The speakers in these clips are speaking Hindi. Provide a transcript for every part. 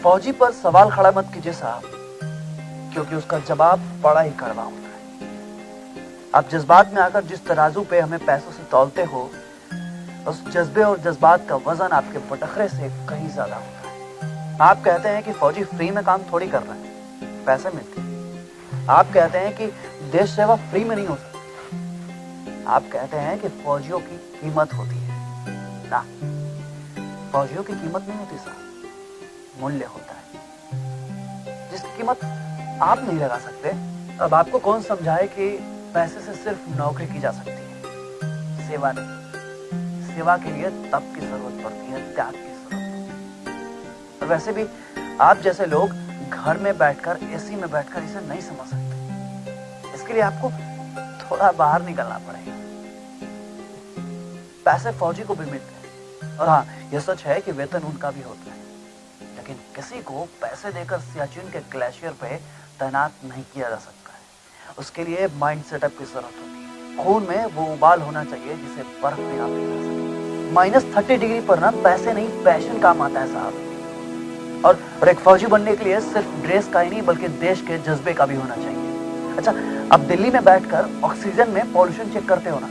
फौजी पर सवाल खड़ा मत कीजिए साहब, क्योंकि उसका जवाब बड़ा ही कड़वा होता है। आप जज्बात में आकर जिस तराजू पे हमें पैसों से तौलते हो, उस जज्बे और जज्बात का वजन आपके बटखरे से कहीं ज्यादा होता है। आप कहते हैं कि फौजी फ्री में काम थोड़ी कर रहे हैं, पैसे मिलते हैं। आप कहते हैं कि देश सेवा फ्री में नहीं हो सकती। आप कहते हैं कि फौजियों की कीमत होती है। ना, फौजियों की कीमत नहीं होती साहब, मूल्य होता है जिसकी कीमत आप नहीं लगा सकते। अब आपको कौन समझाए कि पैसे से सिर्फ नौकरी की जा सकती है, सेवा नहीं। सेवा के लिए तप की जरूरत पड़ती है, त्याग की जरूरत पड़ती है। और वैसे भी आप जैसे लोग घर में बैठकर, एसी में बैठकर इसे नहीं समझ सकते। इसके लिए आपको थोड़ा बाहर निकलना पड़ेगा। पैसे फौजी को भी मिलते हैं, और हाँ, यह सच है कि वेतन उनका भी होता है, लेकिन किसी को पैसे देकर सियाचिन के ग्लेशियर पे तैनात नहीं किया जा सकता है। उसके लिए माइंड सेटअप की जरूरत होती है। खून में वो उबाल होना चाहिए जिसे बर्फ में ना पिघला सके। -30 डिग्री पर ना पैसे नहीं, पैशन काम आता है साहब। और एक फौजी बनने के लिए सिर्फ ड्रेस का ही नहीं, बल्कि देश के जज्बे का भी होना चाहिए। अच्छा, अब दिल्ली में बैठकर ऑक्सीजन में पॉल्यूशन चेक करते हो ना,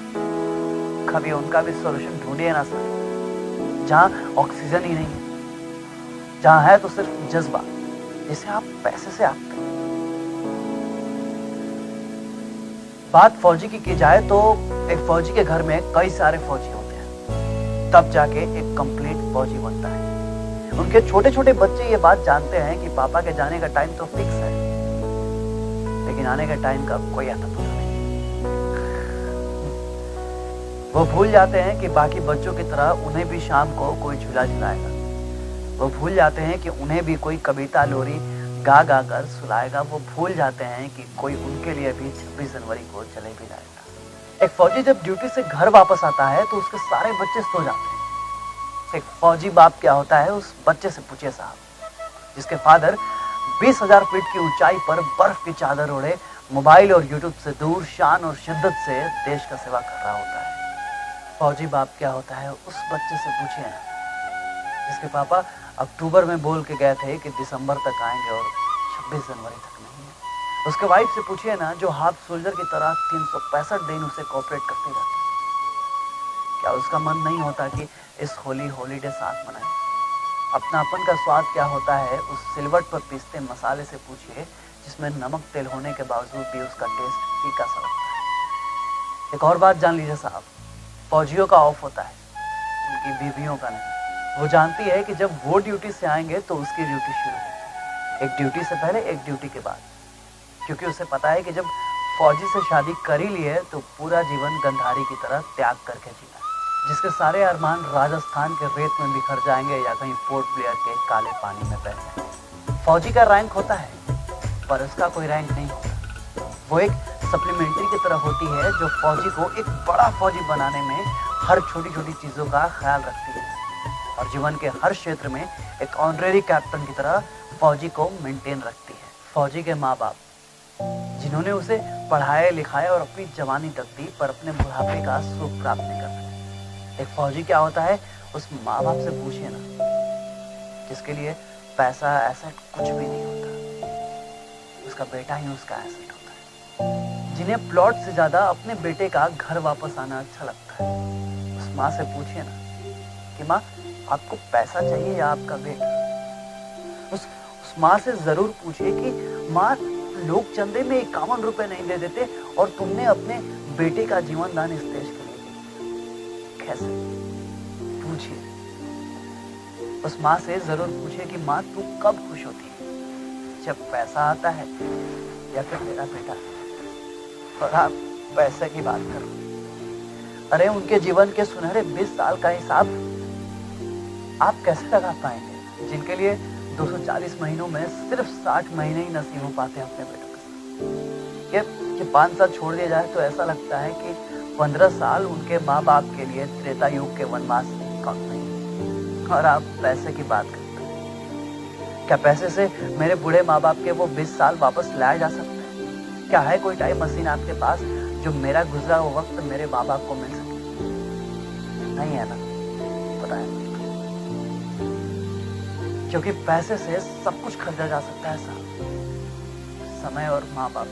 कभी उनका भी सॉल्यूशन ढूंढिए ना सर। जहां ऑक्सीजन ही नहीं है, जहां है तो सिर्फ जज्बा, जिसे आप पैसे से आंकते हैं। बात फौजी की जाए तो एक फौजी के घर में कई सारे फौजी होते हैं, तब जाके एक कंप्लीट फौजी बनता है। उनके छोटे छोटे बच्चे ये बात जानते हैं कि पापा के जाने का टाइम तो फिक्स है, लेकिन आने के टाइम का कोई आता पता नहीं। वो भूल जाते हैं कि बाकी बच्चों की तरह उन्हें भी शाम को कोई झूला झुलाएगा। वो भूल जाते हैं कि उन्हें भी कोई कविता लोरी गा गा कर सुलाएगा। वो भूल जाते हैं कि कोई उनके लिए भी 26 जनवरी को जलेबी लाएगा। एक फौजी जब ड्यूटी से घर वापस आता है तो उसके सारे बच्चे सो जाते हैं। एक फौजी बाप क्या होता है, उस बच्चे से पूछिए साहब, जिसके फादर 20,000 फीट की ऊंचाई पर बर्फ की चादर ओढ़े, मोबाइल और यूट्यूब से दूर शान और शिद्दत से देश का सेवा कर रहा होता है। फौजी बाप क्या होता है, उस बच्चे से पूछिए ना, जिसके पापा अक्टूबर में बोल के गए थे कि दिसंबर तक आएंगे और 26 जनवरी तक नहीं है। उसके वाइफ से पूछिए ना, जो हाफ सोल्जर की तरह 365 दिन उसे कोऑपरेट करती रहती है। क्या उसका मन नहीं होता कि इस होली हॉलीडे साथ मनाएं? अपनापन का स्वाद क्या होता है, उस सिलवट पर पीसते मसाले से पूछिए, जिसमें नमक तेल होने के बावजूद भी उसका टेस्ट फीका सा लगता है। एक और बात जान लीजिए साहब, फौजियों का ऑफ होता है, उनकी बीवियों का नहीं। वो जानती है कि जब वो ड्यूटी से आएंगे तो उसकी ड्यूटी शुरू होगी, एक ड्यूटी से पहले, एक ड्यूटी के बाद। क्योंकि उसे पता है कि जब फौजी से शादी कर ही ली है तो पूरा जीवन गंधारी की तरह त्याग करके जीना है, जिसके सारे अरमान राजस्थान के रेत में बिखर जाएंगे या कहीं पोर्ट ब्लेयर के काले पानी में बह जाएंगे। फौजी का रैंक होता है, पर उसका कोई रैंक नहीं होता। वो एक सप्लीमेंट्री की तरह होती है जो फौजी को एक बड़ा फौजी बनाने में हर छोटी छोटी चीजों का ख्याल रखती है, और जीवन के हर क्षेत्र में एक ऑनरेरी कैप्टन की तरह फौजी को मेंटेन रखती है। फौजी के माँ बाप, जिन्होंने उसे पढ़ाया लिखाया और अपनी जवानी तक दी, पर अपने बुढ़ापे का सुख प्राप्त नहीं कर सके। एक फौजी क्या होता है, उस माँ बाप से पूछिए ना, जिसके लिए पैसा एसेट कुछ भी नहीं होता, उसका बेटा ही उसका एसेट होता है। जिन्हें प्लॉट से ज्यादा अपने बेटे का घर वापस आना अच्छा लगता है, उस माँ से पूछिए ना कि माँ, आपको पैसा चाहिए या आपका बेटा? उस माँ से जरूर पूछिए कि माँ, लोग चंदे में 51 रुपए नहीं दे देते और तुमने अपने बेटे का जीवन दान इस देश के लिए दिया। कैसे? पूछिए। उस माँ से जरूर पूछिए कि माँ, तू कब खुश होती है, जब पैसा आता है या फिर मेरा बेटा? और आप पैसे की बात करो, अरे उनके जीवन के सुनहरे 20 साल का हिसाब आप कैसे लगा पाएंगे, जिनके लिए 240 महीनों में सिर्फ 60 महीने ही नसीब हो पाते हैं अपने बेटों के साथ। ये 5 साल छोड़ दिया जाए तो ऐसा लगता है कि 15 साल उनके माँ बाप के लिए त्रेता युग के वनवास कम नहीं। और आप पैसे की बात करते हैं, क्या पैसे से मेरे बूढ़े माँ बाप के वो 20 साल वापस लाया जा सकता है? क्या है कोई टाइम मशीन आपके पास जो मेरा गुजरा हुआ वक्त मेरे माँ बाप को मिल सके? नहीं है ना, पता है। क्योंकि पैसे से सब कुछ खरीदा जा सकता है साहब, समय और माँ बाप।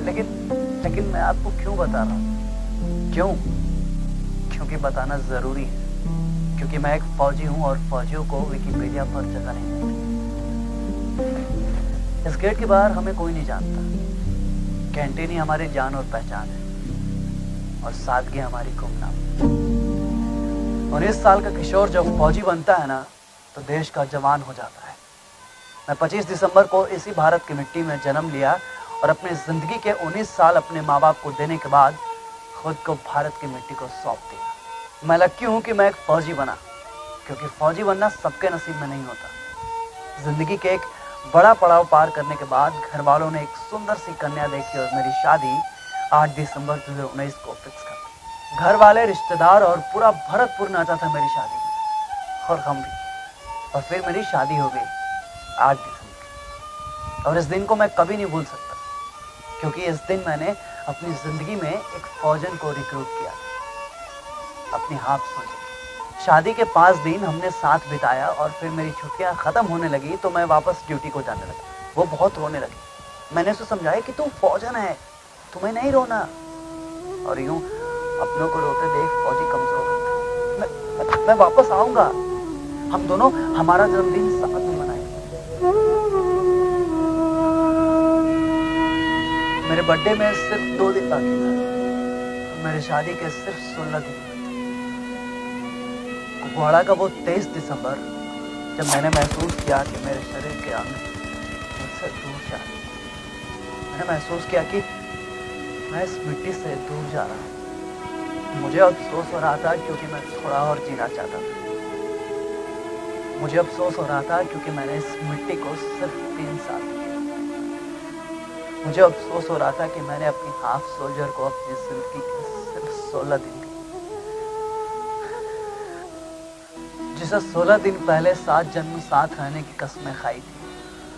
लेकिन मैं आपको क्यों बता रहा हूँ? क्यों? क्योंकि बताना जरूरी है, क्योंकि मैं एक फौजी हूँ और फौजियों को विकिपीडिया पर जगह नहीं मिलती। इस गेट के बाहर हमें कोई नहीं जानता। कैंटीन ही हमारी जान और पहचान है, और सादगी हमारी गुमनाम। और इस साल का किशोर जब फौजी बनता है ना, तो देश का जवान हो जाता है। मैं 25 दिसंबर को इसी भारत की मिट्टी में जन्म लिया और अपनी जिंदगी के 19 साल अपने माँ बाप को देने के बाद खुद को भारत की मिट्टी को सौंप दिया। मैं लकी हूँ कि मैं एक फौजी बना, क्योंकि फौजी बनना सबके नसीब में नहीं होता। जिंदगी के एक बड़ा पड़ाव पार करने के बाद घर वालों ने एक सुंदर सी कन्या देखी और मेरी शादी 8 दिसंबर 2019 को फिक्स कर दी। घर वाले, रिश्तेदार और पूरा भरतपुर नाचा था मेरी शादी में, और हम भी। और फिर मेरी शादी हो गई 8 दिसंबर। और इस दिन को मैं कभी नहीं भूल सकता, क्योंकि इस दिन मैंने अपनी जिंदगी में एक फौजन को रिक्रूट किया, अपनी हाफ सोची। शादी के 5 दिन हमने साथ बिताया और फिर मेरी छुट्टियां खत्म होने लगी तो मैं वापस ड्यूटी को जाने लगा। वो बहुत रोने लगी। मैंने उसे समझाया कि तू फौजन है, तुम्हें नहीं रोना। और यूं अपनों को रोते देख फौजी कमजोर होते। मैं वापस आऊंगा, हम दोनों हमारा जन्मदिन साथ में मनाएंगे। मेरे बर्थडे में सिर्फ 2 दिन बाकी था, मेरी शादी के सिर्फ 16 दिन। कुपवाड़ा का वो 23 दिसंबर, जब मैंने महसूस किया कि मेरे शरीर के अंग मुझसे दूर जा रहे, मैंने महसूस किया कि मैं इस मिट्टी से दूर जा रहा हूँ। मुझे अफसोस हो रहा था क्योंकि मैं थोड़ा और जीना चाहता था। मुझे अफसोस हो रहा था क्योंकि मैंने इस मिट्टी को सिर्फ 3 साल दिए। मुझे अफसोस हो रहा था कि मैंने अपनी हाफ सोल्जर को अपनी जिंदगी के सिर्फ 16 दिन दिए। जिसे 16 दिन पहले 7 जन्म साथ रहने की कसमें खाई थी,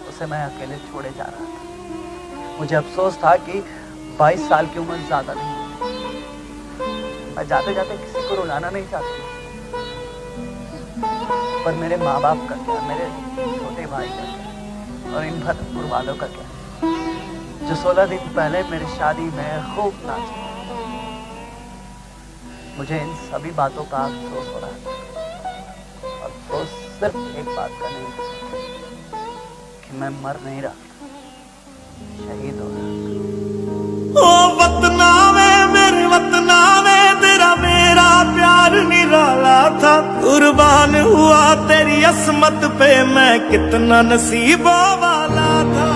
उसे मैं अकेले छोड़े जा रहा था। मुझे अफसोस था कि 22 साल की उम्र ज्यादा नहीं। मैं जाते जाते किसी को रुलाना नहीं चाहती, पर मेरे माँ बाप का क्या, मेरे छोटे भाई का क्या, और इन भरतपुर वालों का क्या, जो 16 दिन पहले मेरी शादी में खूब नाचे। मुझे इन सभी बातों का अफसोस हो रहा था। अफसोस सिर्फ एक बात का नहीं कि मैं मर नहीं रहा, शहीद हो रहा। ओ वतना में, मेरे वतना में, तेरा मेरा प्यार निराला था। कुर्बान हुआ तेरी असमत पे, मैं कितना नसीबों वाला था।